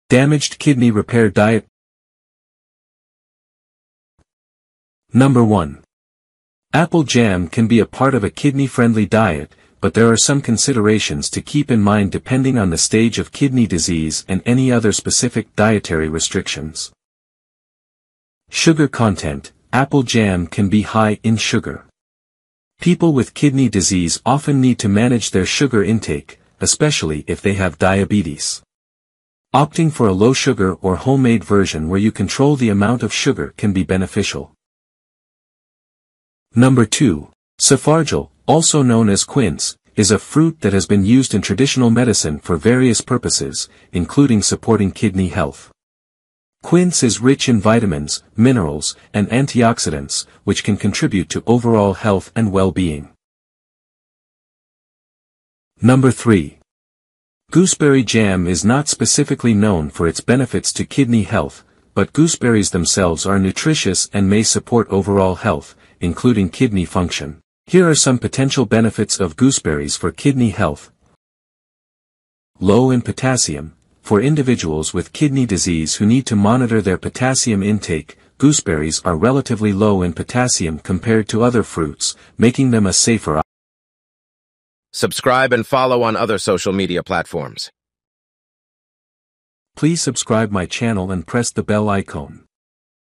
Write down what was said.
Damaged kidney repair diet. Number 1. Apple jam can be a part of a kidney-friendly diet, but there are some considerations to keep in mind depending on the stage of kidney disease and any other specific dietary restrictions. Sugar content. Apple jam can be high in sugar. People with kidney disease often need to manage their sugar intake, especially if they have diabetes. Opting for a low-sugar or homemade version where you control the amount of sugar can be beneficial. Number 2. Safarjal, also known as quince, is a fruit that has been used in traditional medicine for various purposes, including supporting kidney health. Quince is rich in vitamins, minerals, and antioxidants, which can contribute to overall health and well-being. Number 3. Gooseberry jam is not specifically known for its benefits to kidney health, but gooseberries themselves are nutritious and may support overall health, including kidney function. Here are some potential benefits of gooseberries for kidney health. Low in potassium. For individuals with kidney disease who need to monitor their potassium intake, gooseberries are relatively low in potassium compared to other fruits, making them a safer option. Subscribe and follow on other social media platforms. Please subscribe my channel and press the bell icon.